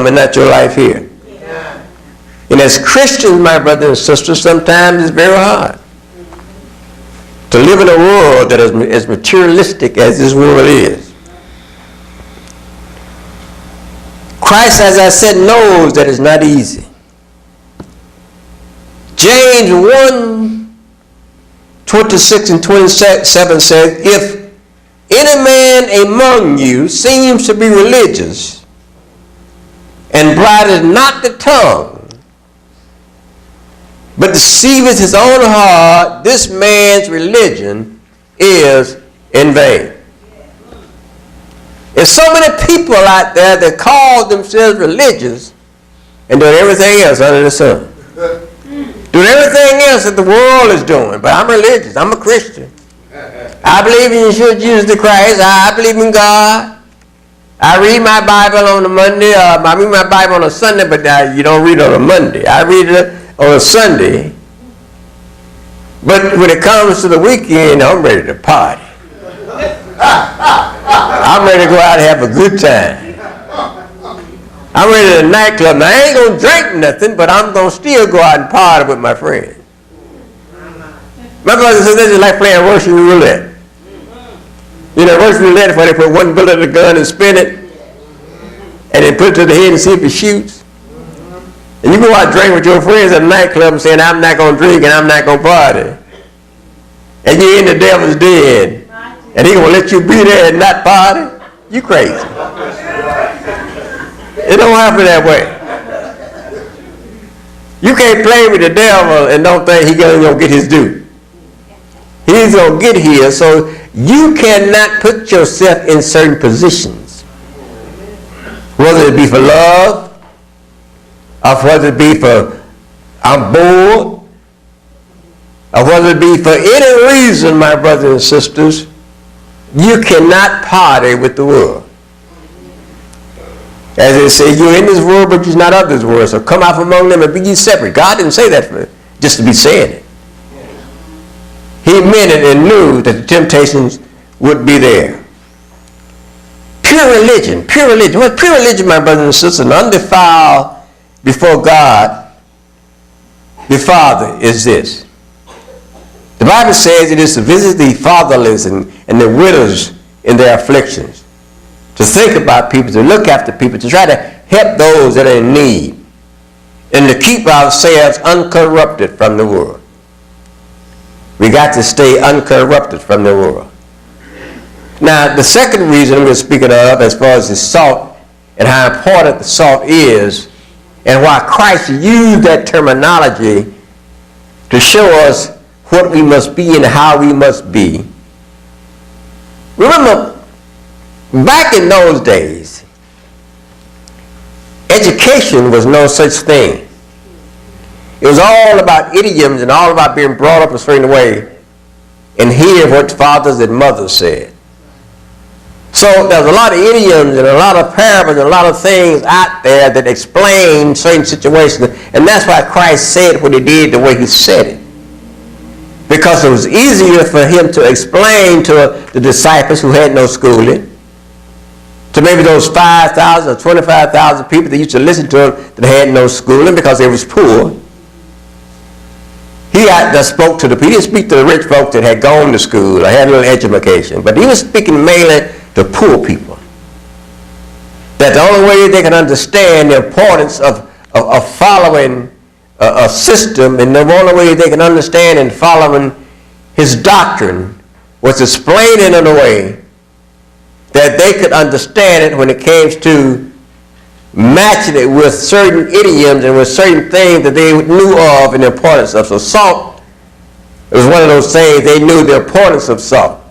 kingdom and not your life here. Yeah. And as Christians, my brothers and sisters, sometimes it's very hard to live in a world that is as materialistic as this world is. Christ, as I said, knows that it's not easy. James 1:26 and 27 says, if any man among you seems to be religious and bridles not the tongue, but deceiveth his own heart, this man's religion is in vain. There's so many people out there that call themselves religious and do everything else under the sun. Doing everything else that the world is doing. But I'm religious. I'm a Christian. I believe in Yeshua Jesus the Christ. I believe in God. I read my Bible on a Monday. I read my Bible on a Sunday, but you don't read it on a Monday. I read it on a Sunday. But when it comes to the weekend, I'm ready to party. I'm ready to go out and have a good time. I'm ready to the nightclub. Now, I ain't going to drink nothing, but I'm going to still go out and party with my friends. My brother says this is like playing Russian roulette. You know, Russian roulette is where they put one bullet in the gun and spin it, and then put it to the head and see if it shoots. And you go out and drink with your friends at a nightclub and saying, I'm not going to drink and I'm not going to party. And you're in the devil's den. And he going to let you be there and not party? You crazy. It don't happen that way. You can't play with the devil and don't think he's going to get his due. He's going to get his, so you cannot put yourself in certain positions. Whether it be for love, or whether it be for I'm bored, or whether it be for any reason, my brothers and sisters, you cannot party with the world. As they say, you're in this world, but you're not of this world. So come out from among them and be ye separate. God didn't say that just to be saying it. He meant it and knew that the temptations would be there. Pure religion, pure religion. Well, pure religion, my brothers and sisters, and undefiled before God, the Father, is this. The Bible says it is to visit the fatherless and the widows in their afflictions. To think about people, to look after people, to try to help those that are in need, and to keep ourselves uncorrupted from the world. We got to stay uncorrupted from the world. Now, the second reason we're speaking of as far as the salt and how important the salt is, and why Christ used that terminology to show us what we must be and how we must be. Remember, back in those days, education was no such thing. It was all about idioms and all about being brought up a certain way and hear what fathers and mothers said. So there's a lot of idioms and a lot of parables and a lot of things out there that explain certain situations. And that's why Christ said what he did the way he said it. Because it was easier for him to explain to the disciples who had no schooling, to maybe those 5,000 or 25,000 people that used to listen to him that had no schooling because they was poor. He spoke to the people. He didn't speak to the rich folks that had gone to school or had a little education, but he was speaking mainly to poor people. That the only way they can understand the importance of following a system, and the only way they can understand and following his doctrine was to explain it in a way that they could understand it when it came to matching it with certain idioms and with certain things that they knew of and the importance of. So salt, it was one of those things they knew the importance of salt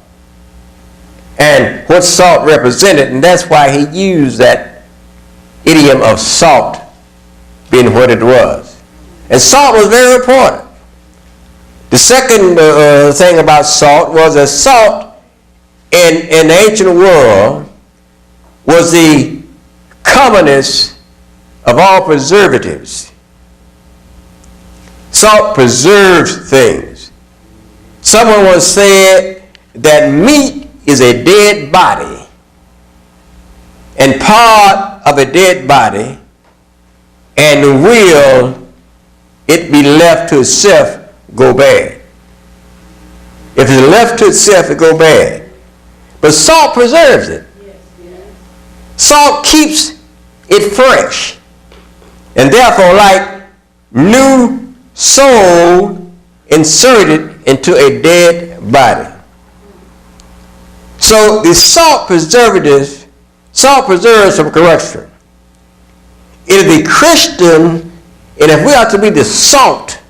and what salt represented, and that's why he used that idiom of salt being what it was. And salt was very important. The second thing about salt was that salt in the ancient world was the commonest of all preservatives. Salt preserves things. Someone once said that meat is a dead body, and part of a dead body and will it be left to itself go bad. If it's left to itself, it go bad. But salt preserves it. Salt keeps it fresh. And therefore, like new soul inserted into a dead body. So the salt preserves from corruption. It is the Christian, and if we are to be the salt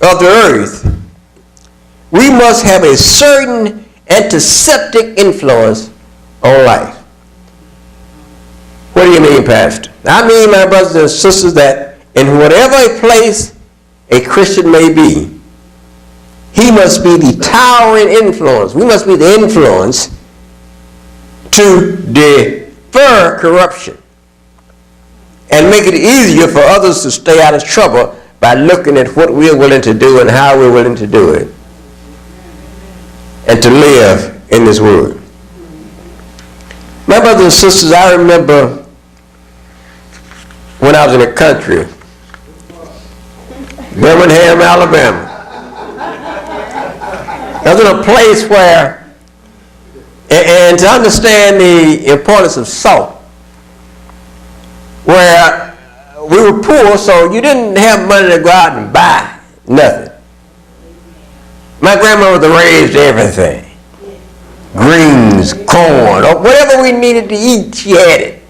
of the earth, we must have a certain antiseptic influence on life. What do you mean, Pastor? I mean, my brothers and sisters, that in whatever place a Christian may be, he must be the towering influence. We must be the influence to defer corruption and make it easier for others to stay out of trouble by looking at what we're willing to do and how we're willing to do it and to live in this world. My brothers and sisters, I remember when I was in the country, Birmingham, Alabama. I was in a place where, and to understand the importance of salt, where we were poor, so you didn't have money to go out and buy nothing. My grandmother raised everything. Greens, corn, or whatever we needed to eat, she had it.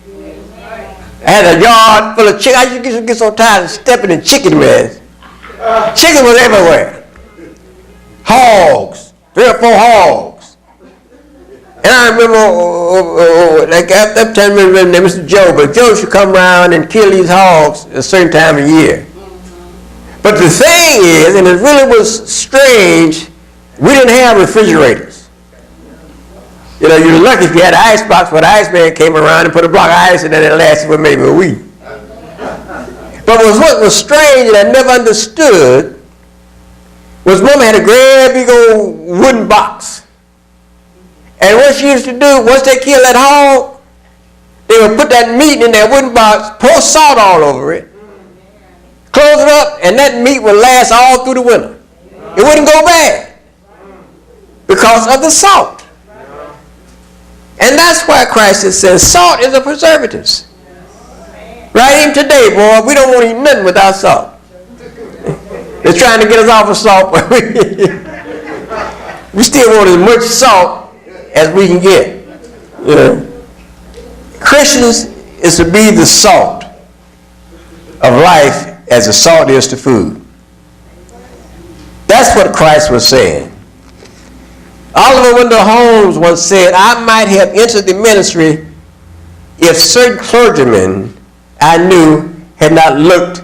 I had a yard full of chicken. I used to get so tired of stepping in chicken mess. Chicken was everywhere. Hogs, 3 or 4 hogs. And I remember, like at that time, Mr. Joe, but Joe should come around and kill these hogs at a certain time of year. But the thing is, and it really was strange, we didn't have refrigerators. You know, you're lucky if you had an ice box where the iceman came around and put a block of ice in there that lasted for maybe a week. But what was strange and I never understood was Mama had a great big old wooden box. And what she used to do, once they killed that hog, they would put that meat in that wooden box, pour salt all over it, close it up, and that meat would last all through the winter. It wouldn't go bad because of the salt. And that's why Christ says salt is a preservative. Right, even today, boy, we don't want to eat nothing without salt. They're trying to get us off of salt, but we still want as much salt as we can get. You know, Christians is to be the salt of life as the salt is to food. That's what Christ was saying. Oliver Wendell Holmes once said, I might have entered the ministry if certain clergymen I knew had not looked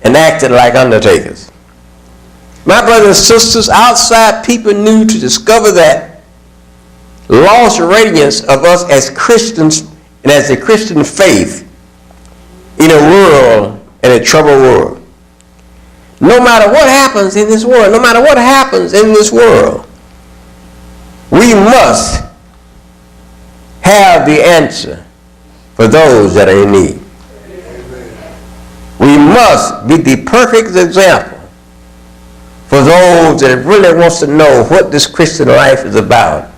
and acted like undertakers. My brothers and sisters, outside people knew to discover that lost radiance of us as Christians and as a Christian faith in a world, in a troubled world. No matter what happens in this world, we must have the answer for those that are in need. We must be the perfect example for those that really wants to know what this Christian life is about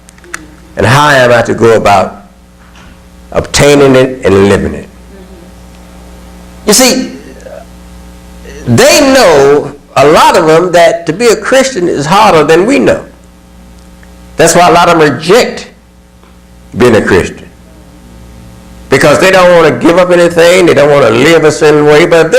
and how am I to go about obtaining it and living it. You see, they know, a lot of them, that to be a Christian is harder than we know. That's why a lot of them reject being a Christian. Because they don't want to give up anything, they don't want to live a certain way, but if